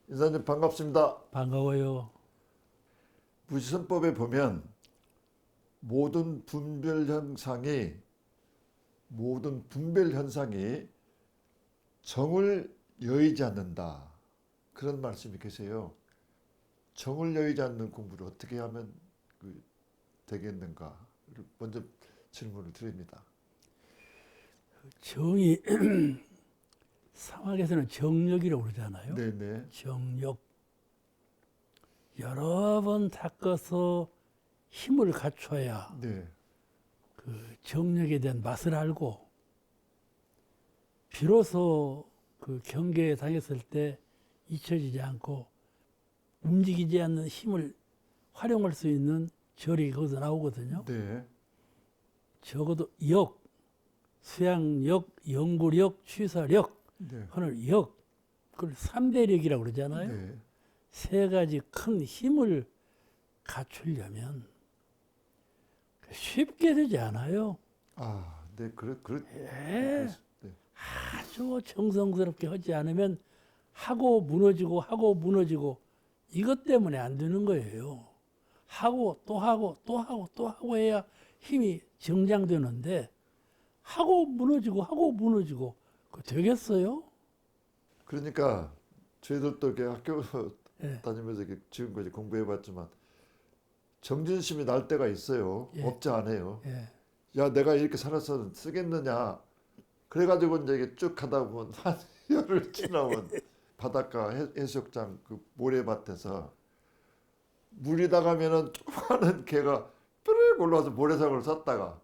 인사님 반갑습니다. 반가워요. 무지선법에 보면 모든 분별 현상이 정을 여의지 않는다. 그런 말씀이 계세요. 정을 여의지 않는 공부를 어떻게 하면 되겠는가? 먼저 질문을 드립니다. 정이 사막에서는 정력이라고 그러잖아요. 네네. 정력. 여러 번 닦아서 힘을 갖춰야 네. 그 정력에 대한 맛을 알고 비로소 그 경계에 당했을 때 잊혀지지 않고 움직이지 않는 힘을 활용할 수 있는 절이 거기서 나오거든요. 네. 적어도 역, 수양력, 연구력, 취사력 네. 하는 역, 그걸 3대력이라고 그러잖아요. 네. 세 가지 큰 힘을 갖추려면 쉽게 되지 않아요. 아, 네. 예, 네. 아주 정성스럽게 하지 않으면 하고 무너지고 이것 때문에 안 되는 거예요. 하고 또 하고 또 하고 또 하고 해야 힘이 정장되는데 하고 무너지고 그거 되겠어요? 그러니까 저희들도 이렇게 학교 예. 다니면서 이렇게 지금까지 공부해봤지만 정진심이 날 때가 있어요. 예. 없지 않아요. 예. 야, 내가 이렇게 살아서 쓰겠느냐. 그래가지고 이제 이게 쭉 하다 보면 한 열흘 지나면 바닷가 해수욕장 그 모래밭에서 물이 나가면은 조그마한 개가 뾰르륵 올라와서 모래사고를 쌌다가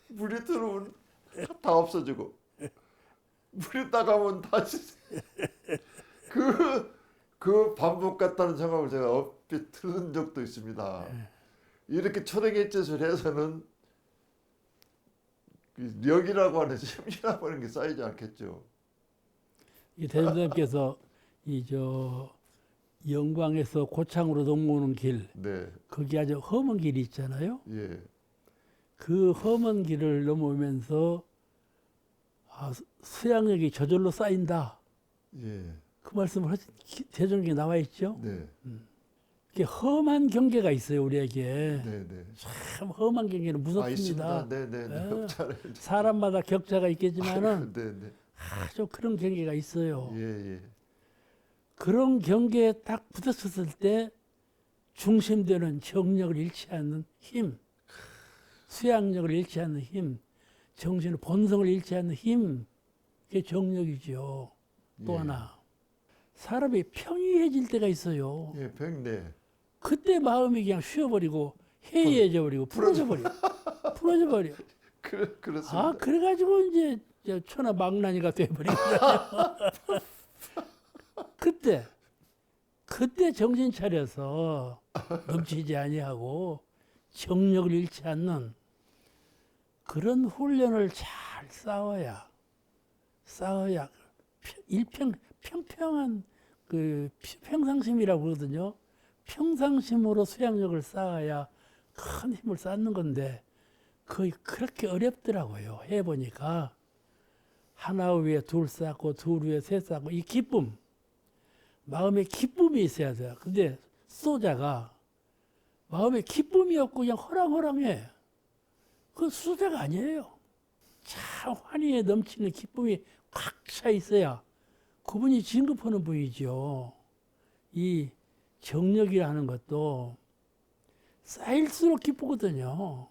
물이 들어오면 다 없어지고 물이 나가면 다시 그 반복 같다는 생각을 제가 얼핏 들은 적도 있습니다. 이렇게 초랭이 짓을 해서는 력이라고 하는 힘이라고 하는 게 쌓이지 않겠죠. 이 대통령께서 이 저 영광에서 고창으로 넘어오는 길, 네, 거기 아주 험한 길이 있잖아요. 예, 그 험한 길을 넘어오면서 수양력이 저절로 쌓인다. 예, 그 말씀을 대종경에 나와 있죠. 네, 이게 험한 경계가 있어요, 우리에게. 네, 네. 참 험한 경계는 무섭습니다. 있습니다. 네, 네, 네. 예. 잘 사람마다 격차가 있겠지만은 네, 네. 아주 그런 경계가 있어요. 예, 예. 그런 경계에 딱 부딪혔을 때 중심되는 정력을 잃지 않는 힘, 수양력을 잃지 않는 힘, 정신의 본성을 잃지 않는 힘, 그게 정력이죠. 또 예. 하나, 사람이 평이해질 때가 있어요. 예, 백네. 그때 마음이 그냥 쉬어버리고 해이해져 버리고 풀어져 버려. 그렇습니다. 아, 그래가지고 이제 천하망나니가 돼버린 거예요. 그때 정신 차려서 넘치지 아니하고 정력을 잃지 않는 그런 훈련을 잘 쌓아야 평평한 그 평상심이라고 그러거든요. 평상심으로 수양력을 쌓아야 큰 힘을 쌓는 건데 거의 그렇게 어렵더라고요. 해보니까 하나 위에 둘 쌓고 둘 위에 셋 쌓고 이 기쁨, 마음에 기쁨이 있어야 돼요. 근데 수도자가 마음에 기쁨이 없고 그냥 허랑허랑해. 그건 수도자가 아니에요. 참 환희에 넘치는 기쁨이 꽉 차 있어야 그분이 진급하는 분이죠. 이 정력이라는 것도 쌓일수록 기쁘거든요.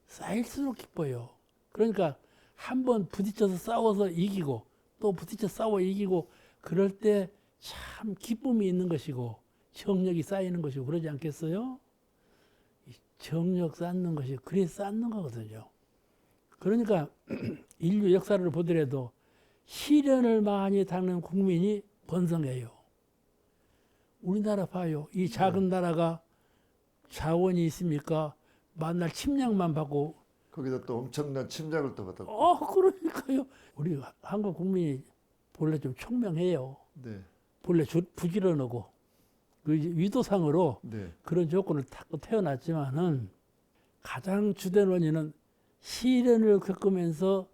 쌓일수록 기뻐요. 그러니까 한번 부딪혀서 싸워서 이기고 또 부딪혀 싸워 이기고 그럴 때 참 기쁨이 있는 것이고 정력이 쌓이는 것이고 그러지 않겠어요? 정력 쌓는 것이 그리 쌓는 거거든요. 그러니까 인류 역사를 보더라도 시련을 많이 당하는 국민이 번성해요. 우리나라 봐요. 이 작은 나라가 자원이 있습니까? 만날 침략만 받고 거기다 또 엄청난 침략을 또 받았고. 그러니까요. 우리 한국 국민이 본래 좀 총명해요. 네, 본래 부지런하고 그 위도상으로 네, 그런 조건을 탔고 태어났지만은 가장 주된 원인은 시련을 겪으면서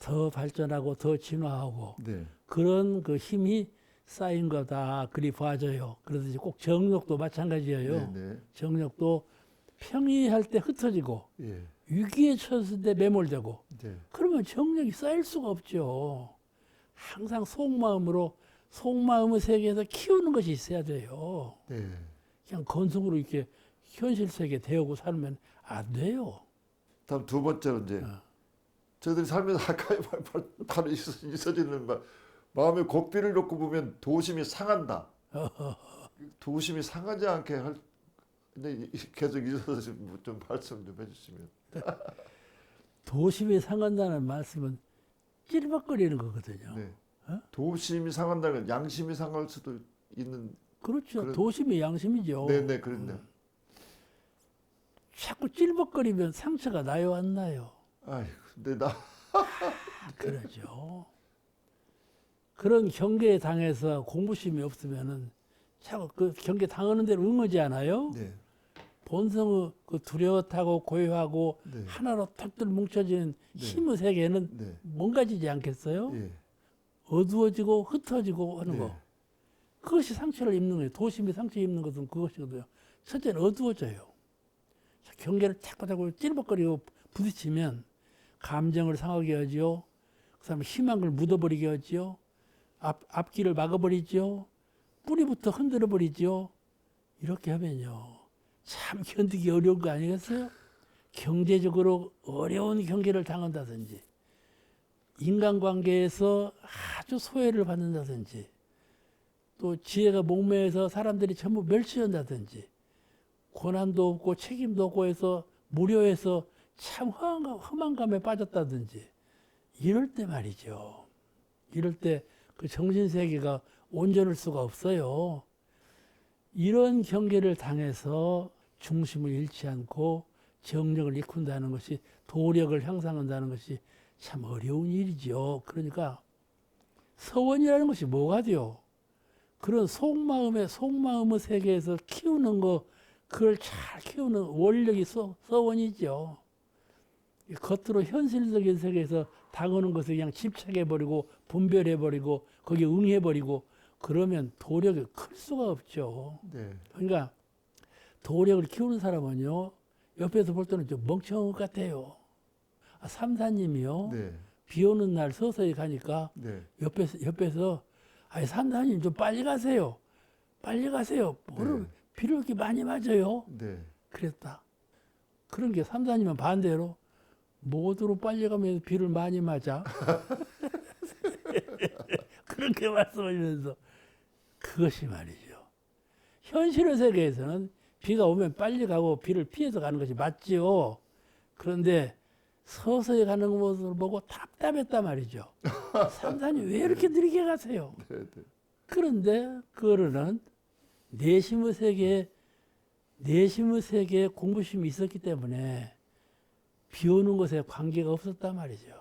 더 발전하고 더 진화하고 네. 그런 그 힘이 쌓인 거다. 그리 봐져요. 그래서 꼭 정력도 마찬가지예요. 네. 정력도 평이할 때 흩어지고 예. 위기에 처했을 때 매몰되고 네. 그러면 정력이 쌓일 수가 없죠. 항상 속마음의 세계에서 키우는 것이 있어야 돼요. 네. 그냥 건성으로 이렇게 현실 세계에 대하고 살면 안 돼요. 다음 두 번째로 이제 저희들이 살면서 아까 바로 있어지는 마음의 고삐를 놓고 보면 도심이 상한다. 도심이 상하지 않게 할. 근데 계속 있어서 좀 말씀 좀 해주시면. 도심이 상한다는 말씀은 찔박거리는 거거든요. 네. 어? 도심이 상한다는 건 양심이 상할 수도 있는. 그렇죠. 그런- 도심이 양심이죠. 네네 그런데. 자꾸 찔벅거리면 상처가 나요, 안 나요? 아이 근데 나. 그러죠. 그런 경계에 당해서 공부심이 없으면은 자꾸 그 경계 당하는 대로 응하지 않아요? 네. 본성의 그 두려워하고 고요하고 네. 하나로 탁들 뭉쳐지는 네. 힘의 세계는 네. 멍가지지 않겠어요? 예. 어두워지고 흩어지고 하는 네. 거. 그것이 상처를 입는 거예요. 도심이 상처 입는 것은 그것이거든요. 첫째는 어두워져요. 경계를 자꾸 찔벅거리고 부딪히면 감정을 상하게 하지요. 그 다음에 희망을 묻어버리게 하지요. 앞길을 막아버리죠. 뿌리부터 흔들어 버리죠. 이렇게 하면요. 참 견디기 어려운 거 아니겠어요? 경제적으로 어려운 경계를 당한다든지 인간관계에서 아주 소외를 받는다든지 또 지혜가 목매해서 사람들이 전부 멸치한다든지 고난도 없고 책임도 없고 해서 무료해서 참 허망감에 빠졌다든지 이럴 때 말이죠. 이럴 때 그 정신세계가 온전할 수가 없어요. 이런 경계를 당해서 중심을 잃지 않고 정력을 이룬다는 것이 도력을 향상한다는 것이 참 어려운 일이죠. 그러니까 서원이라는 것이 뭐가 돼요? 그런 속마음의 세계에서 키우는 거, 그걸 잘 키우는 원력이 서원이죠. 겉으로 현실적인 세계에서 당하는 것을 그냥 집착해버리고 분별해버리고 거기에 응해버리고 그러면 도력이 클 수가 없죠. 네. 그러니까 도력을 키우는 사람은요, 옆에서 볼 때는 좀 멍청한 것 같아요. 삼사님이요, 네. 비 오는 날 서서히 가니까 네. 옆에서 아니 삼사님 좀 빨리 가세요. 빨리 가세요. 뭐를 네. 비를 이렇게 많이 맞아요. 네. 그랬다. 그런 게 삼사님은 반대로 모두로 빨리 가면 비를 많이 맞아. 그렇게 말씀하시면서 그것이 말이죠. 현실의 세계에서는 비가 오면 빨리 가고 비를 피해서 가는 것이 맞지요. 그런데 서서히 가는 모습을 보고 답답했단 말이죠. 삼사님 왜 이렇게 느리게 가세요? 네. 네. 그런데 그거는 내심의 세계에 공부심이 있었기 때문에 비 오는 것에 관계가 없었단 말이죠.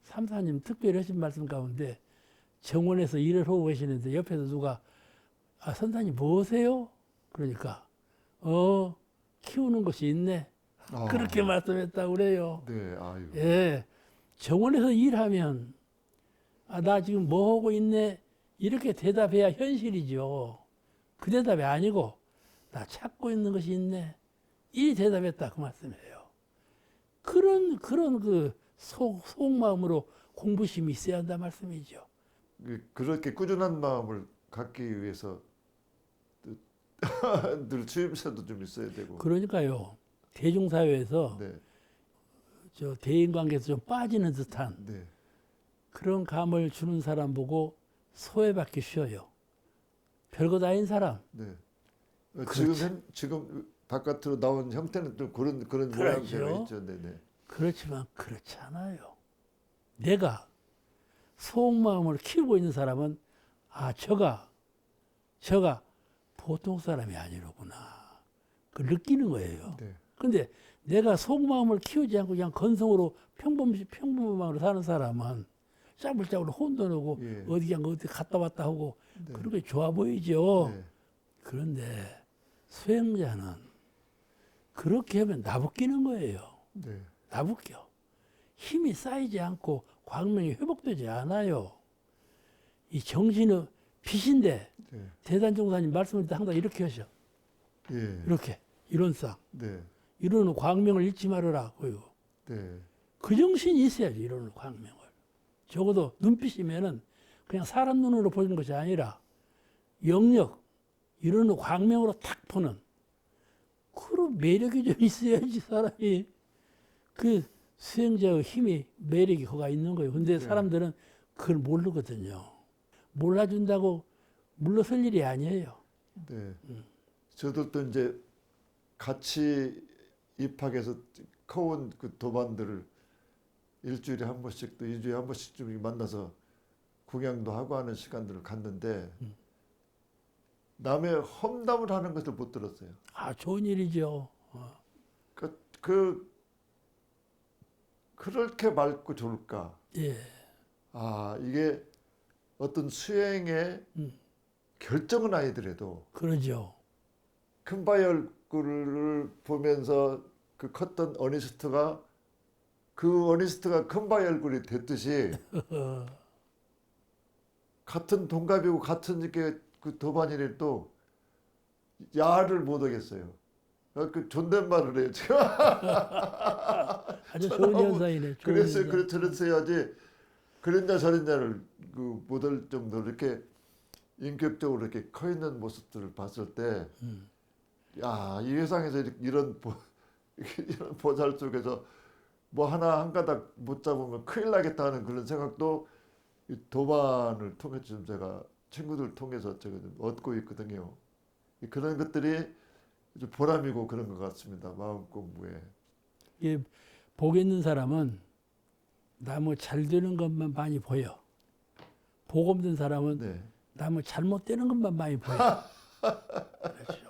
삼사님 특별히 하신 말씀 가운데 정원에서 일을 하고 계시는데 옆에서 누가 선사님 뭐세요? 그러니까 키우는 것이 있네. 아. 그렇게 말씀했다고 그래요. 네. 아유. 예. 정원에서 일하면 나 지금 뭐 하고 있네. 이렇게 대답해야 현실이죠. 그 대답이 아니고 나 찾고 있는 것이 있네. 이 대답했다 그 말씀이에요. 그런 그 속마음으로 공부심이 있어야 한다 말씀이죠. 그렇게 꾸준한 마음을 갖기 위해서 늘 추임새도 좀 있어야 되고. 그러니까요. 대중사회에서 네. 저 대인관계에서 좀 빠지는 듯한 네. 그런 감을 주는 사람 보고 소외받기 쉬워요. 별것 아닌 사람. 네. 그렇지. 지금 바깥으로 나온 형태는 좀 그런 그렇죠. 모양새가 있죠. 네네. 그렇지만 그렇지 않아요. 내가 속마음을 키우고 있는 사람은 저가 보통 사람이 아니로구나. 그 느끼는 거예요. 네. 근데 내가 속마음을 키우지 않고 그냥 건성으로 평범함으로 사는 사람은 짜불짜불 혼도 내고 예. 어디 갔다 왔다 하고 네. 그런 게 좋아 보이죠. 네. 그런데 수행자는 그렇게 하면 나부끼는 거예요. 네. 나부껴. 힘이 쌓이지 않고 광명이 회복되지 않아요. 이 정신의 빛인데 네. 대단종사님 말씀을 항상 이렇게 하셔. 예. 이렇게 이론상 네. 이론의 광명을 잃지 말아라. 네. 그 정신이 있어야지 이론의 광명을. 적어도 눈빛이면은 그냥 사람 눈으로 보는 것이 아니라 영역 이론의 광명으로 탁 보는 그런 매력이 좀 있어야지 사람이 그 수행자의 힘이 매력이 거가 있는 거예요. 근데 사람들은 그걸 모르거든요. 몰라준다고 물러설 일이 아니에요. 네. 저도 또 이제 같이 입학해서 커온 그 도반들을 일주일에 한 번씩 또 2주에 한 번씩 좀 만나서 구경도 하고 하는 시간들을 갖는데 남의 험담을 하는 것을 못 들었어요. 아, 좋은 일이죠. 그렇게 맑고 좋을까? 예. 아, 이게 어떤 수행의 결정은 아니더라도 그러죠. 큰바위 얼굴을 보면서 그 컸던 어니스트가 그 어니스트가 큰바위 얼굴이 됐듯이 같은 동갑이고 같은 이렇게 그 도반이라도 야를 못 하겠어요. 그 존댓말을 해요. 지금. 아주 좋은 현상이네. 좋은 그랬어요. 현상. 저랬어야지. 그랬냐 저랬냐를 그 못할 정도로 이렇게 인격적으로 이렇게 커 있는 모습들을 봤을 때, 야, 이 세상에서 이런 이런 보살 속에서 뭐 하나 한 가닥 못 잡으면 큰일 나겠다는 그런 생각도 이 도반을 통해서 좀 제가 친구들 통해서 제가 좀 얻고 있거든요. 그런 것들이 좀 보람이고 그런 것 같습니다. 마음 공부에. 예, 복 있는 사람은 나무 잘 되는 것만 많이 보여. 복 없는 사람은 네. 나무 잘못되는 것만 많이 보여. 그렇죠.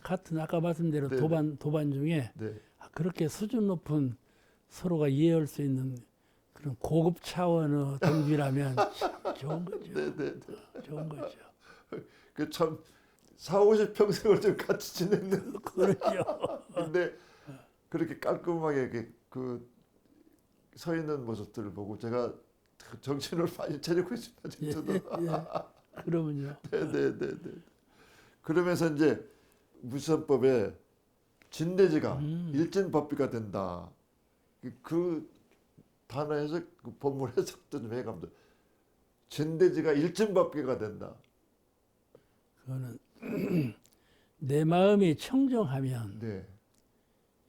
같은 아까 말씀대로 네. 도반 중에 네. 그렇게 수준 높은 서로가 이해할 수 있는 그런 고급 차원의 동지라면 참 좋은 거죠. 네, 네, 네. 좋은 거죠. 그 참 40, 50평생을 좀 같이 지냈는. 그렇죠. 근데 그렇게 깔끔하게 이렇게 그 서 있는 모습들을 보고 제가 정신을 많이 차리고 있습니다. 예, 저도. 예. 그러면요. 네, 네, 네, 네. 그러면서 이제 무시선법에 진대지가 일진법비가 된다. 그 단어 해석, 그 본문 해석도 좀 해갑니다. 진대지가 일진법비가 된다. 그거는 내 마음이 청정하면 네,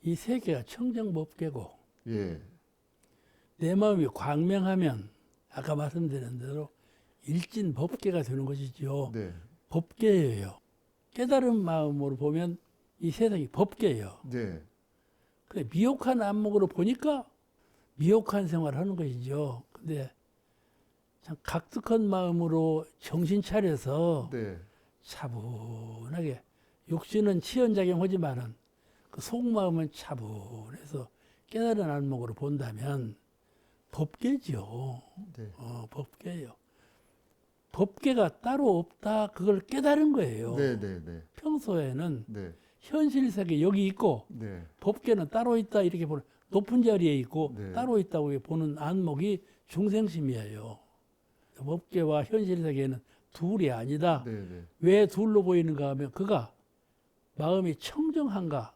이 세계가 청정법계고 예, 내 마음이 광명하면 아까 말씀드린 대로 일진법계가 되는 것이죠. 네, 법계예요. 깨달은 마음으로 보면 이 세상이 법계예요. 네, 근데 미혹한 안목으로 보니까 미혹한 생활을 하는 것이죠. 근데 참 각득한 마음으로 정신 차려서 네, 차분하게 육신은 치연작용하지만은 그 속마음은 차분해서 깨달은 안목으로 본다면 법계죠. 네, 법계예요. 법계가 따로 없다 그걸 깨달은 거예요. 네, 네, 네, 평소에는 네, 현실 세계 여기 있고 네, 법계는 따로 있다 이렇게 보는 높은 자리에 있고 네. 따로 있다고 보는 안목이 중생심이에요. 법계와 현실 세계는 둘이 아니다. 네, 네, 왜 둘로 보이는가 하면 그가 마음이 청정한가,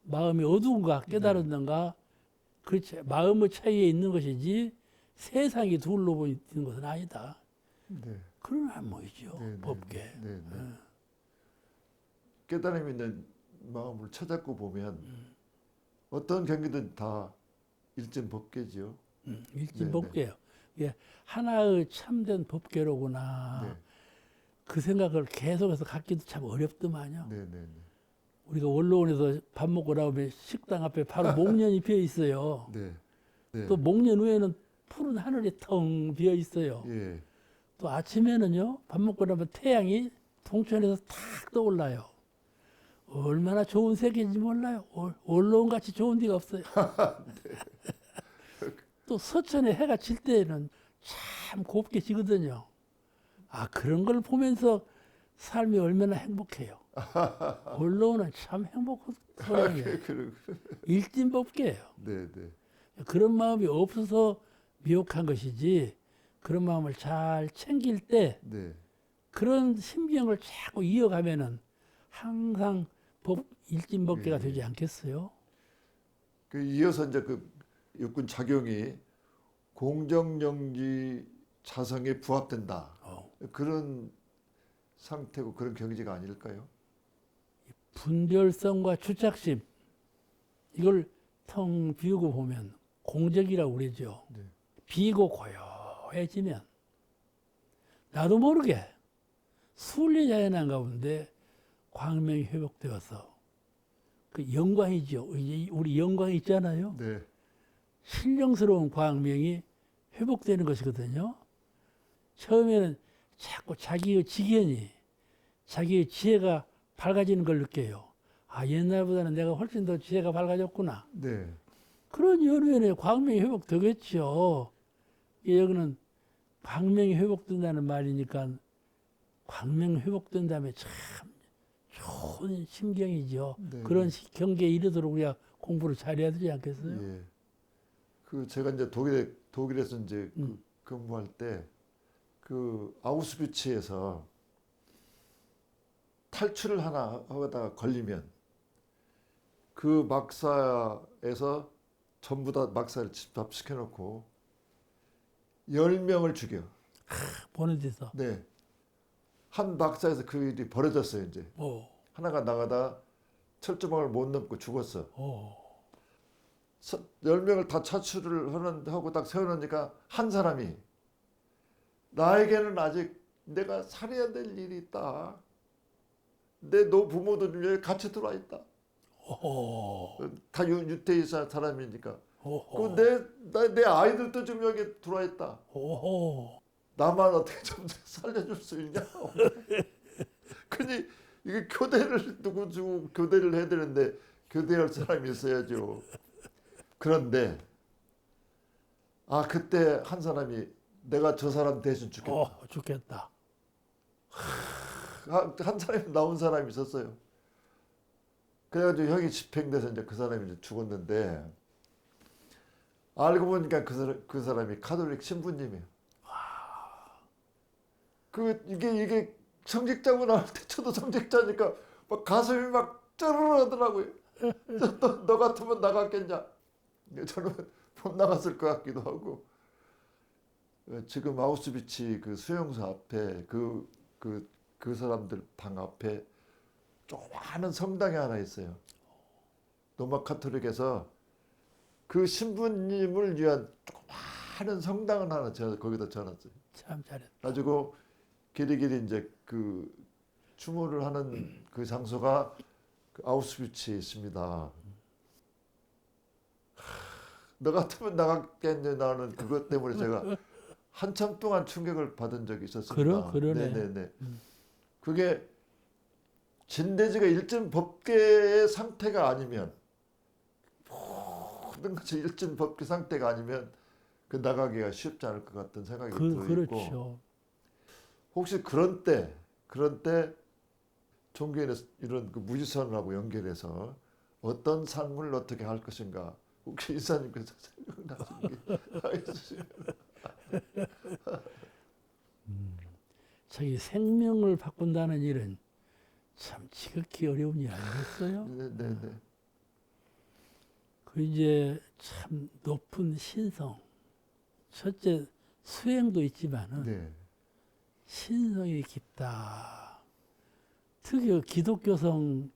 마음이 어두운가 깨달았는가, 그렇지 마음의 차이에 있는 것이지 세상이 둘로 보이는 것은 아니다. 네, 그런 안목이죠. 네, 네, 법계. 네, 네. 깨달음 있는 마음을 찾았고 보면 어떤 경기든 다 일진 법계지요. 일진 네, 법계예요. 이게 하나의 참된 법계로구나. 네, 그 생각을 계속해서 갖기도 참 어렵더만요. 네, 네, 네, 우리가 원로원에서 밥 먹고 나오면 식당 앞에 바로 목련이 피어 있어요. 네, 네. 또 목련 위에는 푸른 하늘이 텅 비어 있어요. 예, 또 아침에는요, 밥 먹고 나면 태양이 동천에서 탁 떠올라요. 얼마나 좋은 세계인지 몰라요. 원로원 같이 좋은 데가 없어요. 또 서천에 해가 질 때에는 참 곱게 지거든요. 아, 그런 걸 보면서 삶이 얼마나 행복해요. 원로원은 참 행복한 소리예요. 그리고 일진법계예요. 네, 네, 그런 마음이 없어서 미혹한 것이지 그런 마음을 잘 챙길 때 네. 그런 심경을 자꾸 이어가면은 항상 법 일진법계가 예. 되지 않겠어요? 그 이어서 이제 그 육군 작용이 공정정지 자성에 부합된다. 그런 상태고 그런 경지가 아닐까요? 분별성과 주착심 이걸 텅 비우고 보면 공적이라고 그러죠. 네. 비고 고요해지면 나도 모르게 순리 자연한 가운데 광명이 회복되어서 그 영광이죠. 우리 영광이 있잖아요. 네. 신령스러운 광명이 회복되는 것이거든요. 처음에는 자꾸 자기의 지견이 자기의 지혜가 밝아지는 걸 느껴요. 아, 옛날보다는 내가 훨씬 더 지혜가 밝아졌구나. 네. 그런 연후에는 광명이 회복되겠죠. 여기는 광명이 회복된다는 말이니까 광명 회복된다면 참 좋은 심경이죠. 네. 그런 경계에 이르도록 우리가 공부를 잘해야 되지 않겠어요? 예. 그 제가 이제 독일에서 이제 그 근무할 때 그 아우슈비츠에서 탈출을 하나 하다가 걸리면 그 막사에서 전부 다 막사를 집합시켜 놓고 10명을 죽여. 보는 데서. 네. 한 막사에서 그 일이 벌어졌어요, 이제. 오, 하나가 나가다 철조망을 못 넘고 죽었어. 오, 10명을 다 차출을 하고 딱 세워놓으니까 한 사람이 나에게는 아직 내가 살해야 될 일이 있다. 내 노부모도 여기 같이 들어와 있다. 오, 다 유태인 사람이니까. 오, 내 아이들도 좀 여기 들어와 있다. 오, 나만 어떻게 좀 살려줄 수 있냐. 그니 이게 교대를 누구 주고 교대를 해야 되는데 교대할 사람이 있어야죠. 그런데 그때 한 사람이 내가 저 사람 대신 죽겠다. 죽겠다. 한 사람이 나온 사람이 있었어요. 그래가지고 형이 집행돼서 이제 그 사람이 이제 죽었는데 알고 보니까 그 사람이 카톨릭 신부님이에요. 이게 성직자고 나올 때 저도 성직자니까 막 가슴이 막 쩌르르하더라고요. 너 같으면 나갔겠냐? 저는 못 나갔을 것 같기도 하고. 지금 아우슈비츠 그 수용소 앞에 그 사람들 방 앞에 조그마한 성당이 하나 있어요. 로마 카톨릭에서 그 신부님을 위한 조그마한 성당을 하나 거기다 지어놨어요. 참 잘했다. 가지고 길이길이 이제 그 추모를 하는 그 장소가 그 아우슈비츠에 있습니다. 너 같으면 나갔겠냐 나는 그것 때문에 제가 한참 동안 충격을 받은 적이 있었습니다. 그러네. 네네네. 그게 진대지가 일진 법계의 상태가 아니면 모든 것이 일진 법계 상태가 아니면 그 나가기가 쉽지 않을 것 같은 생각이 들고 그렇죠. 혹시 그런 때 종교인의 이런 그 무지선하고 연결해서 어떤 삶을 어떻게 할 것인가 혹시 이사님께서 생각나시는 게 있으시면 자기 생명을 바꾼다는 일은 참 지극히 어려운 일 아니겠어요? 네네네. 그 이제 참 높은 신성. 첫째 수행도 있지만은 네. 신성이 깊다. 특히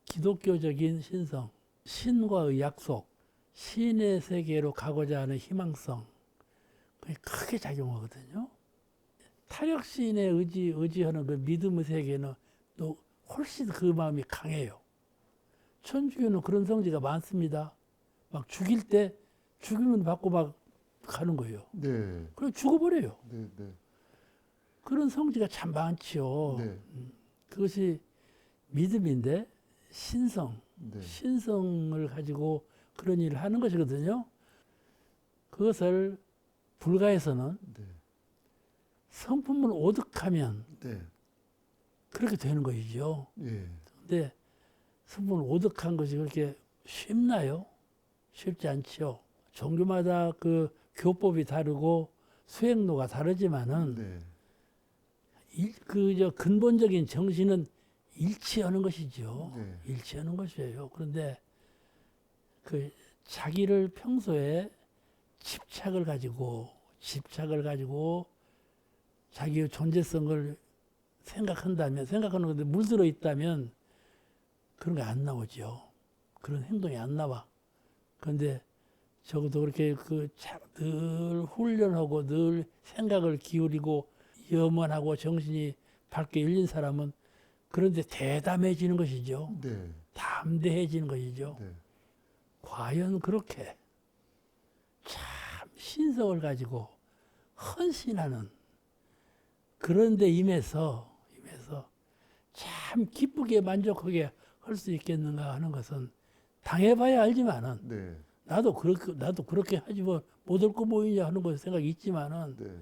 기독교적인 신성, 신과의 약속, 신의 세계로 가고자 하는 희망성, 그게 크게 작용하거든요. 타력신에 의지하는 그 믿음의 세계는 또 훨씬 그 마음이 강해요. 천주교는 그런 성지가 많습니다. 막 죽일 때 죽이면 받고 막 가는 거예요. 네. 그럼 죽어버려요. 네. 네. 그런 성지가 참 많지요. 네. 그것이 믿음인데 신성, 네. 신성을 가지고 그런 일을 하는 것이거든요. 그것을 불가에서는 네. 성품을 오득하면 네. 그렇게 되는 것이죠. 예. 근데 성품을 오득한 것이 그렇게 쉽나요? 쉽지 않죠. 종교마다 그 교법이 다르고 수행로가 다르지만은 네. 그저 근본적인 정신은 일치하는 것이죠. 네. 일치하는 것이에요. 그런데 그 자기를 평소에 집착을 가지고 자기의 존재성을 생각하는 건데 물들어 있다면 그런 게 안 나오죠. 그런 행동이 안 나와. 그런데 적어도 그렇게 늘 훈련하고 늘 생각을 기울이고 염원하고 정신이 밝게 열린 사람은 그런데 대담해지는 것이죠. 네. 담대해지는 것이죠. 네. 과연 그렇게 참 신성을 가지고 헌신하는 그런 데 임해서 참 기쁘게 만족하게 할 수 있겠는가 하는 것은 당해봐야 알지만은 네. 나도 그렇게 하지 뭐 못할 거 뭐이냐 하는 거 생각이 있지만은 네.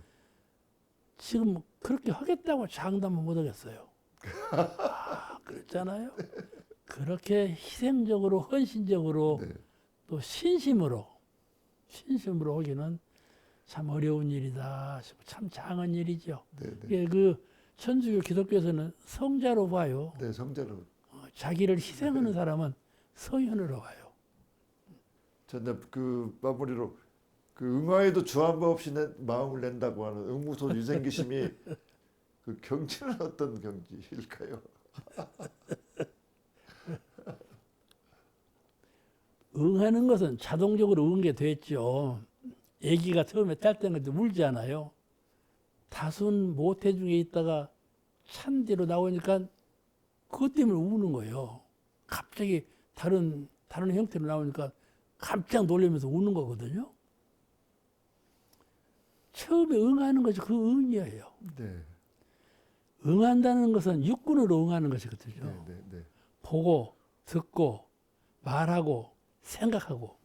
지금 그렇게 하겠다고 장담은 못 하겠어요. 그렇잖아요. 그렇게 희생적으로 헌신적으로 네. 또 신심으로 하기는 참 어려운 일이다. 참 장한 일이죠. 네. 네. 이게 그 천주교 기독교에서는 성자로 봐요. 네. 성자로. 자기를 희생하는 사람은 서현으로 봐요. 저는 그 마무리로 그 응아에도 주한바 없이 마음을 낸다고 하는 응무소 유생기심이 그 경지는 어떤 경지일까요? 응하는 것은 자동적으로 응게 됐죠. 아기가 처음에 딸 때는 울잖아요. 다순 모태 중에 있다가 찬 뒤로 나오니까 그것 때문에 우는 거예요. 갑자기 다른 형태로 나오니까 깜짝 놀라면서 우는 거거든요. 처음에 응하는 것이 그 응이에요. 네. 응한다는 것은 육군으로 응하는 것이거든요. 네. 네. 네. 보고, 듣고, 말하고, 생각하고.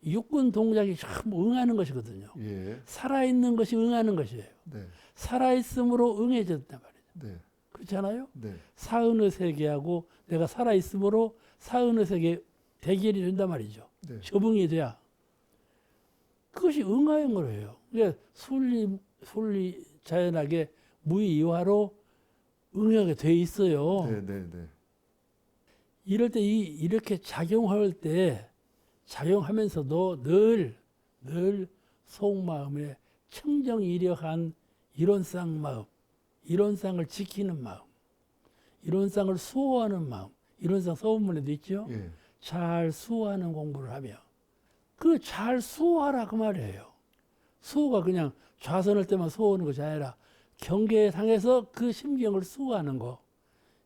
육군 동작이 전부 응하는 것이거든요. 예. 살아있는 것이 응하는 것이에요. 네. 살아있음으로 응해졌단 말이에요. 네. 그렇잖아요? 네. 사은의 세계하고 내가 살아있음으로 사은의 세계 대결이 된단 말이죠. 네. 적응이 돼야. 그것이 응하인 거예요. 그러니까 순리 자연하게 무의이화로 응하게 돼 있어요. 네. 네. 네. 이럴 때 이렇게 작용하면서도 늘 속마음에 청정이력한 이론상 마음, 이론상을 지키는 마음, 이론상을 수호하는 마음, 이론상 서문에도 있죠. 예. 잘 수호하는 공부를 하며 그 잘 수호하라 그 말이에요. 수호가 그냥 좌선할 때만 수호하는 것이 아니라 경계상에서 그 심경을 수호하는 거.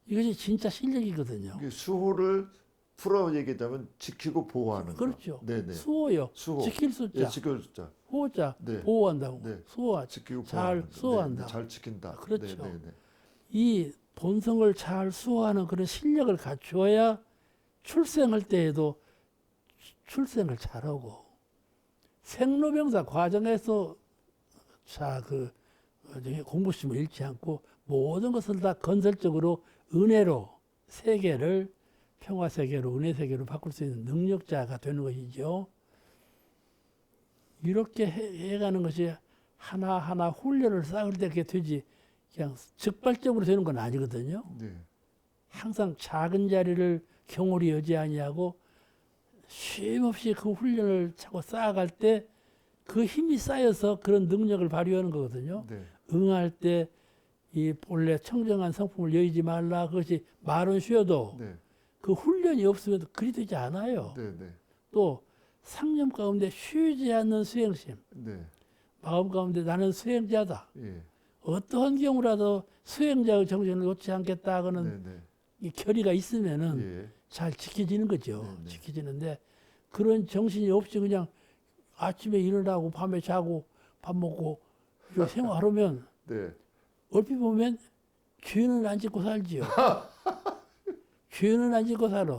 이것이 진짜 실력이거든요. 이게 수호를 풀어 얘기하자면 지키고 보호하는 거. 그렇죠. 네네. 수호요. 수호. 지킬 수자. 예, 지킬 숫자. 호자. 네. 보호한다고. 네. 수호. 지키고 잘 보호하는 거. 수호한다. 네, 잘 지킨다. 그렇죠. 네, 네, 네. 이 본성을 잘 수호하는 그런 실력을 갖추어야 출생할 때에도 출생을 잘하고 생로병사 과정에서 공부심을 잃지 않고 모든 것을 다 건설적으로 은혜로 세계를 평화 세계로 은혜 세계로 바꿀 수 있는 능력자가 되는 것이죠. 이렇게 해가는 것이 하나하나 훈련을 쌓을 때 그렇게 되지 그냥 즉발적으로 되는 건 아니거든요. 네. 항상 작은 자리를 경홀히 여지 아니하고 쉼없이 그 훈련을 차고 쌓아갈 때 그 힘이 쌓여서 그런 능력을 발휘하는 거거든요. 네. 응할 때 이 본래 청정한 성품을 여의지 말라. 그것이 말은 쉬어도 네. 그 훈련이 없으면 그리 되지 않아요. 네. 네. 또 상념 가운데 쉬지 않는 수행심. 네. 마음 가운데 나는 수행자다. 예. 어떠한 경우라도 수행자의 정신을 놓지 않겠다 하는 네. 네. 이 결의가 있으면은 예. 잘 지켜지는 거죠. 네, 네. 지켜지는데 그런 정신이 없이 그냥 아침에 일어나고 밤에 자고 밥 먹고 이렇게 생활하면 네. 얼핏 보면 죄는 안 짓고 살지요. 죄는 안 짓고 살아.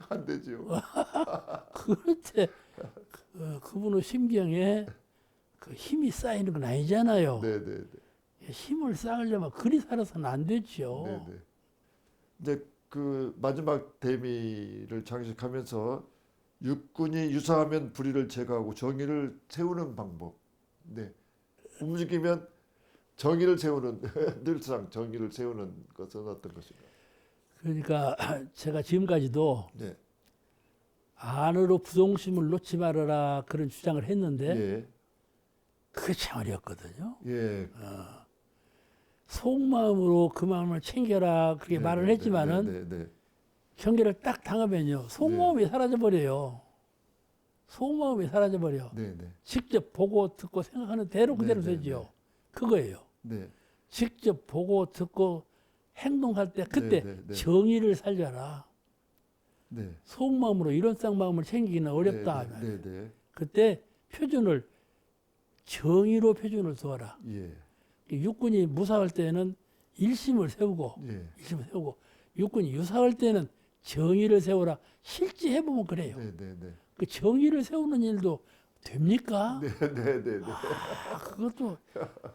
안 되죠. 그럴 때 그분의 심경에 그 힘이 쌓이는 건 아니잖아요. 네. 네. 네. 힘을 쌓으려면 그리 살아서는 안 되죠. 네. 네. 이제 그 마지막 대미를 장식하면서 육군이 유사하면 불의를 제거하고 정의를 세우는 방법. 네. 움직이면 정의를 세우는 늘상 정의를 세우는 것은 어떤 것인가? 그러니까 제가 지금까지도 네. 안으로 부동심을 놓지 말아라 그런 주장을 했는데 예. 그게 참 어렵거든요. 예. 속마음으로 그 마음을 챙겨라 그렇게 말을 했지만은 네. 경계를 딱 당하면요 속마음이 사라져 버려요. 속마음이 사라져 버려. 네. 직접 보고 듣고 생각하는 대로 그대로 네, 네, 되죠. 그거예요. 네. 직접 보고 듣고 행동할 때 그때 네. 정의를 살려라. 네. 속마음으로 이런 쌍마음을 챙기기는 어렵다. 네. 그때 표준을 정의로 표준을 두어라. 예. 육군이 무사할 때는 일심을 세우고 예. 일심을 세우고 육군이 유사할 때는 정의를 세우라. 실제 해보면 그래요. 네. 그 정의를 세우는 일도 됩니까? 네. 그것도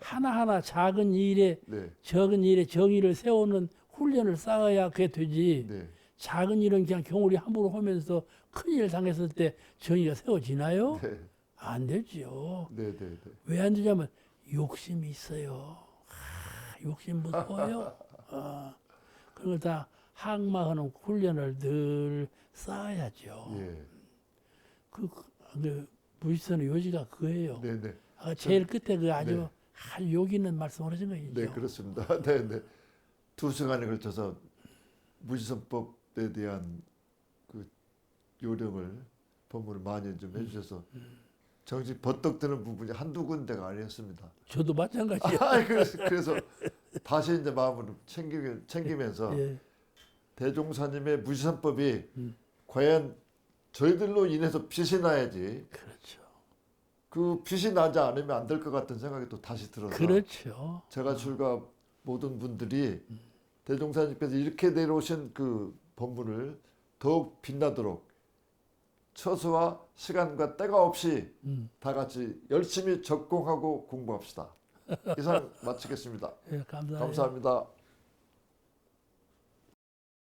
하나하나 작은 일에 네. 적은 일에 정의를 세우는 훈련을 쌓아야 그게 되지. 네. 작은 일은 그냥 경우리 함부로 하면서 큰 일을 당했을 때 정의가 세워지나요? 네. 안 되죠. 네. 왜 안 되냐면 욕심이 있어요. 욕심 무서워요. 그런 걸 다 항마하는 훈련을 늘 쌓아야죠. 예. 그 무지선의 요지가 그거예요. 네. 제일 끝에 그 아주 네. 아주 욕 있는 말씀을 하신 거 있죠. 네, 그렇습니다. 네. 두 시간에 걸쳐서 무지선법에 대한 그 요령을 법문을 많이 좀 해주셔서 정신 버떡 드는 부분이 한두 군데가 아니었습니다. 저도 마찬가지예요. 그래서 다시 이제 마음을 챙기면서 예. 대종사님의 무지선법이 과연 저희들로 인해서 빛이 나야지 그렇죠. 그 빛이 나지 않으면 안 될 것 같은 생각이 또 다시 들어서 그렇죠. 제가 출가 모든 분들이 대종사님께서 이렇게 내려오신 그 법문을 더욱 빛나도록 처소와 시간과 때가 없이 다 같이 열심히 적공하고 공부합시다. 이상 마치겠습니다. 예, 감사해요. 감사합니다.